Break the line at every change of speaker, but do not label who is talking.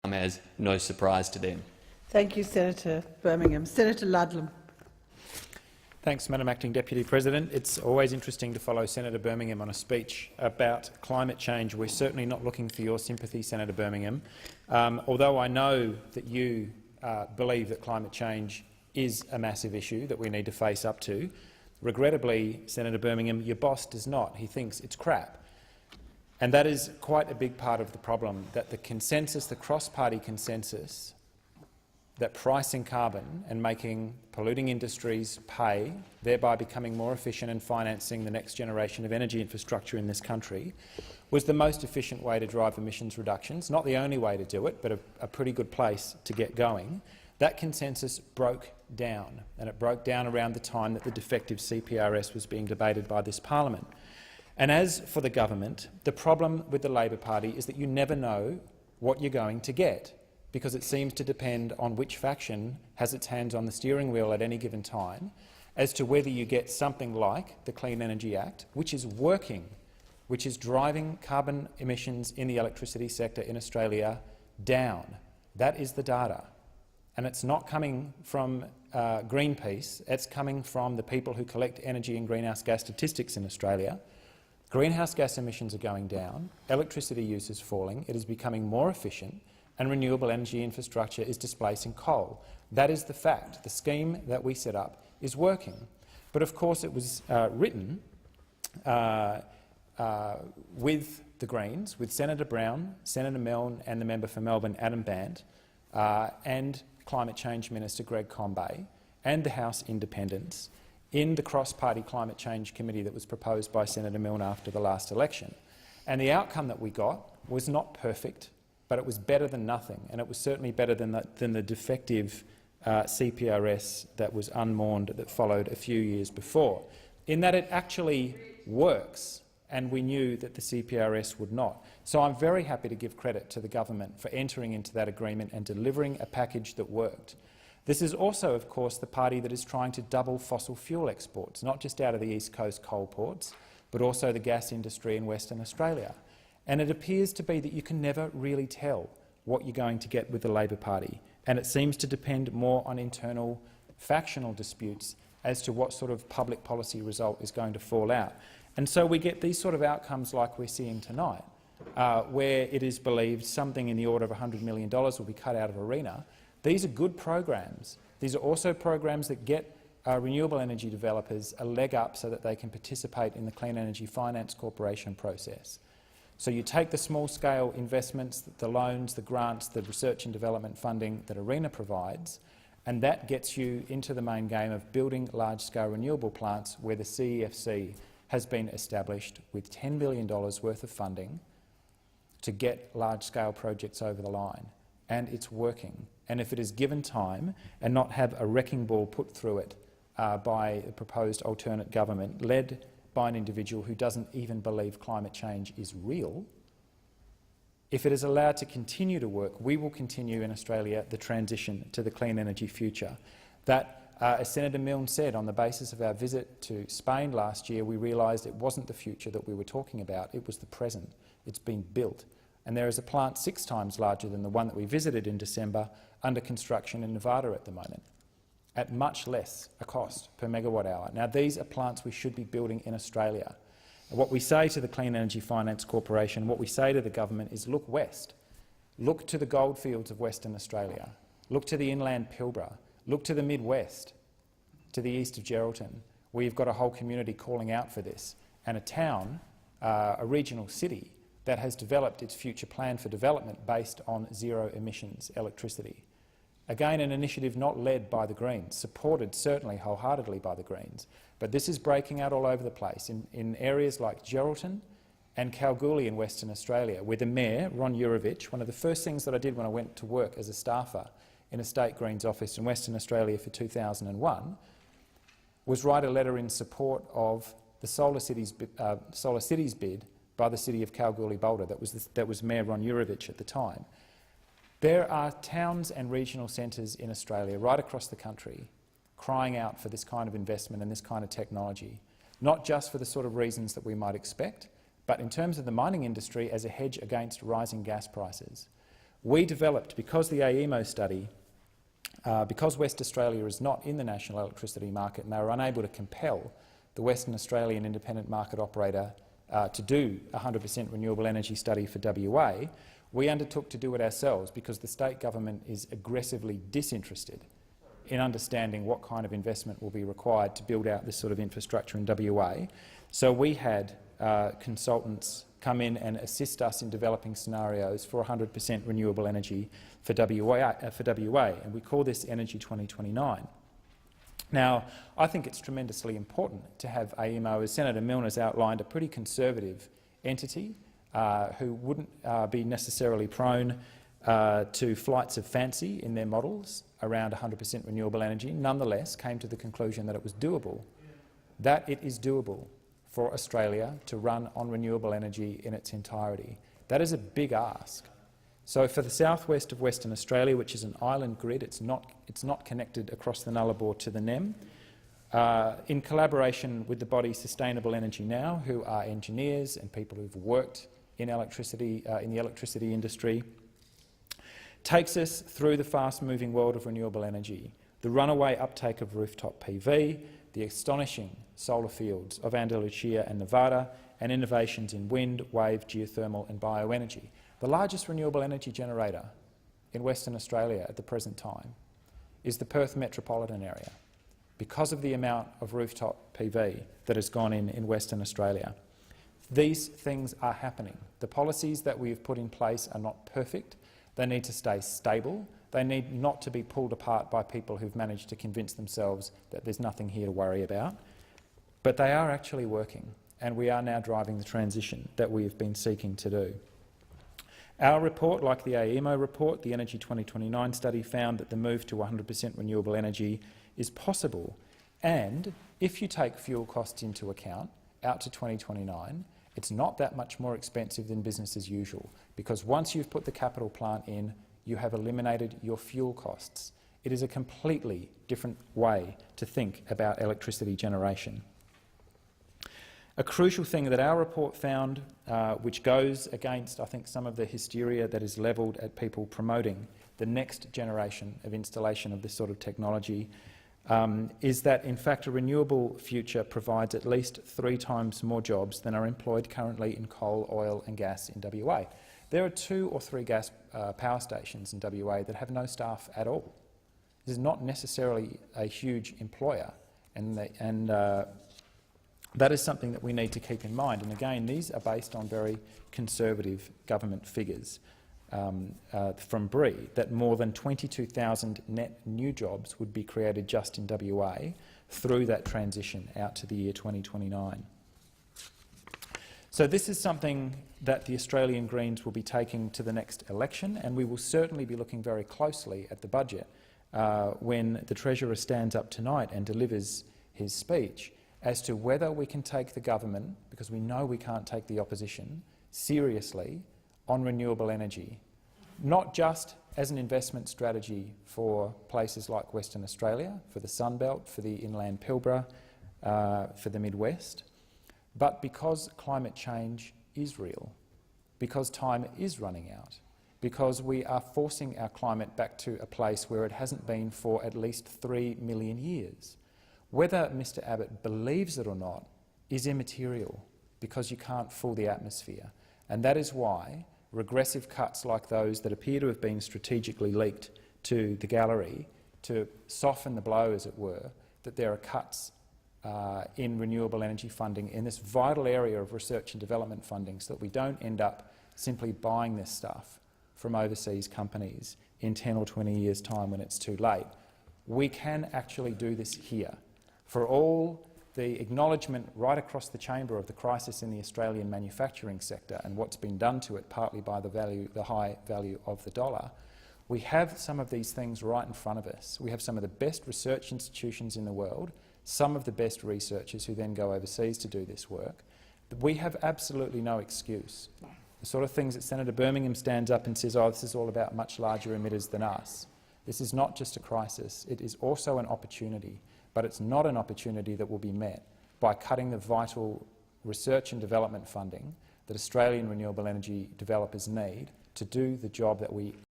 come as no surprise to them.
Thank you, Senator Birmingham. Senator Ludlam.
Thanks, Madam Acting Deputy President. It's always interesting to follow Senator Birmingham on a speech about climate change. We're certainly not looking for your sympathy, Senator Birmingham, although I know that you believe that climate change is a massive issue that we need to face up to. Regrettably, Senator Birmingham, your boss does not. He thinks it's crap. And that is quite a big part of the problem, that the consensus, the cross-party consensus, that pricing carbon and making polluting industries pay, thereby becoming more efficient and financing the next generation of energy infrastructure in this country, was the most efficient way to drive emissions reductions. Not the only way to do it, but a pretty good place to get going. That consensus broke down, and it broke down around the time that the defective CPRS was being debated by this parliament. And as for the government, the problem with the Labor Party is that you never know what you're going to get, because it seems to depend on which faction has its hands on the steering wheel at any given time as to whether you get something like the Clean Energy Act, which is working, which is driving carbon emissions in the electricity sector in Australia down. That is the data. And it's not coming from Greenpeace, it's coming from the people who collect energy and greenhouse gas statistics in Australia. Greenhouse gas emissions are going down, electricity use is falling, it is becoming more efficient, and renewable energy infrastructure is displacing coal. That is the fact. The scheme that we set up is working. But of course it was written with the Greens, with Senator Brown, Senator Milne and the member for Melbourne, Adam Bandt, and Climate Change Minister Greg Combet, and the House Independents, in the cross-party climate change committee that was proposed by Senator Milne after the last election. And the outcome that we got was not perfect, but it was better than nothing, and it was certainly better than the defective CPRS that was unmourned that followed a few years before, in that it actually works, and we knew that the CPRS would not. So I'm very happy to give credit to the government for entering into that agreement and delivering a package that worked. This is also, of course, the party that is trying to double fossil fuel exports, not just out of the East Coast coal ports, but also the gas industry in Western Australia. And it appears to be that you can never really tell what you're going to get with the Labor Party, and it seems to depend more on internal factional disputes as to what sort of public policy result is going to fall out. And so we get these sort of outcomes like we're seeing tonight, where it is believed something in the order of $100 million will be cut out of ARENA. These are good programs. These are also programs that get renewable energy developers a leg up so that they can participate in the Clean Energy Finance Corporation process. So you take the small-scale investments, the loans, the grants, the research and development funding that ARENA provides, and that gets you into the main game of building large-scale renewable plants where the CEFC has been established with $10 billion worth of funding to get large-scale projects over the line. And it's working. And if it is given time and not have a wrecking ball put through it by a proposed alternate government led by an individual who doesn't even believe climate change is real, if it is allowed to continue to work, we will continue in Australia the transition to the clean energy future. That, as Senator Milne said, on the basis of our visit to Spain last year, we realised it wasn't the future that we were talking about, it was the present. It's been built. And there is a plant 6 times larger than the one that we visited in December under construction in Nevada at the moment, at much less a cost per megawatt hour. Now, these are plants we should be building in Australia. And what we say to the Clean Energy Finance Corporation, what we say to the government is look west. Look to the goldfields of Western Australia. Look to the inland Pilbara. Look to the Midwest, to the east of Geraldton, where you've got a whole community calling out for this, and a town, a regional city, that has developed its future plan for development based on zero emissions electricity. Again, an initiative not led by the Greens, supported certainly wholeheartedly by the Greens, but this is breaking out all over the place in areas like Geraldton and Kalgoorlie in Western Australia, where the Mayor, Ron Urovich, one of the first things that I did when I went to work as a staffer in a State Greens office in Western Australia for 2001, was write a letter in support of the Solar Cities bid by the city of Kalgoorlie-Boulder. That was Mayor Ron Urovich at the time. There are towns and regional centres in Australia, right across the country, crying out for this kind of investment and this kind of technology, not just for the sort of reasons that we might expect, but in terms of the mining industry as a hedge against rising gas prices. We developed, because the AEMO study, because West Australia is not in the national electricity market and they were unable to compel the Western Australian Independent Market Operator to do a 100% renewable energy study for WA, we undertook to do it ourselves because the state government is aggressively disinterested in understanding what kind of investment will be required to build out this sort of infrastructure in WA. So we had consultants come in and assist us in developing scenarios for 100% renewable energy for WA, and we call this Energy 2029. Now, I think it's tremendously important to have AEMO, as Senator Milner's outlined, a pretty conservative entity who wouldn't be necessarily prone to flights of fancy in their models around 100% renewable energy, nonetheless came to the conclusion that it was doable, that it is doable for Australia to run on renewable energy in its entirety. That is a big ask. So for the southwest of Western Australia, which is an island grid, it's not connected across the Nullarbor to the NEM, in collaboration with the body Sustainable Energy Now, who are engineers and people who've worked in electricity, in the electricity industry, takes us through the fast-moving world of renewable energy, the runaway uptake of rooftop PV, the astonishing solar fields of Andalusia and Nevada, and innovations in wind, wave, geothermal and bioenergy. The largest renewable energy generator in Western Australia at the present time is the Perth metropolitan area, because of the amount of rooftop PV that has gone in Western Australia. These things are happening. The policies that we have put in place are not perfect. They need to stay stable. They need not to be pulled apart by people who've managed to convince themselves that there's nothing here to worry about. But they are actually working, and we are now driving the transition that we have been seeking to do. Our report, like the AEMO report, the Energy 2029 study, found that the move to 100% renewable energy is possible, and if you take fuel costs into account, out to 2029, it's not that much more expensive than business as usual, because once you've put the capital plant in, you have eliminated your fuel costs. It is a completely different way to think about electricity generation. A crucial thing that our report found, which goes against, I think, some of the hysteria that is levelled at people promoting the next generation of installation of this sort of technology, is that, in fact, a renewable future provides at least 3 times more jobs than are employed currently in coal, oil and gas in WA. There are 2 or 3 gas power stations in WA that have no staff at all. This is not necessarily a huge employer, and that is something that we need to keep in mind. And again, these are based on very conservative government figures from BRE, that more than 22,000 net new jobs would be created just in WA through that transition out to the year 2029. So this is something that the Australian Greens will be taking to the next election, and we will certainly be looking very closely at the budget when the Treasurer stands up tonight and delivers his speech, as to whether we can take the government, because we know we can't take the opposition, seriously on renewable energy, not just as an investment strategy for places like Western Australia, for the Sunbelt, for the Inland Pilbara, for the Midwest, but because climate change is real, because time is running out, because we are forcing our climate back to a place where it hasn't been for at least 3 million years. Whether Mr Abbott believes it or not is immaterial, because you can't fool the atmosphere. And that is why regressive cuts like those that appear to have been strategically leaked to the gallery to soften the blow, as it were, that there are cuts in renewable energy funding in this vital area of research and development funding, so that we don't end up simply buying this stuff from overseas companies in 10 or 20 years' time when it's too late. We can actually do this here. For all the acknowledgement right across the chamber of the crisis in the Australian manufacturing sector and what's been done to it, partly by the high value of the dollar, we have some of these things right in front of us. We have some of the best research institutions in the world, some of the best researchers who then go overseas to do this work. We have absolutely no excuse. The sort of things that Senator Birmingham stands up and says, oh, this is all about much larger emitters than us. This is not just a crisis, it is also an opportunity. But it's not an opportunity that will be met by cutting the vital research and development funding that Australian renewable energy developers need to do the job that we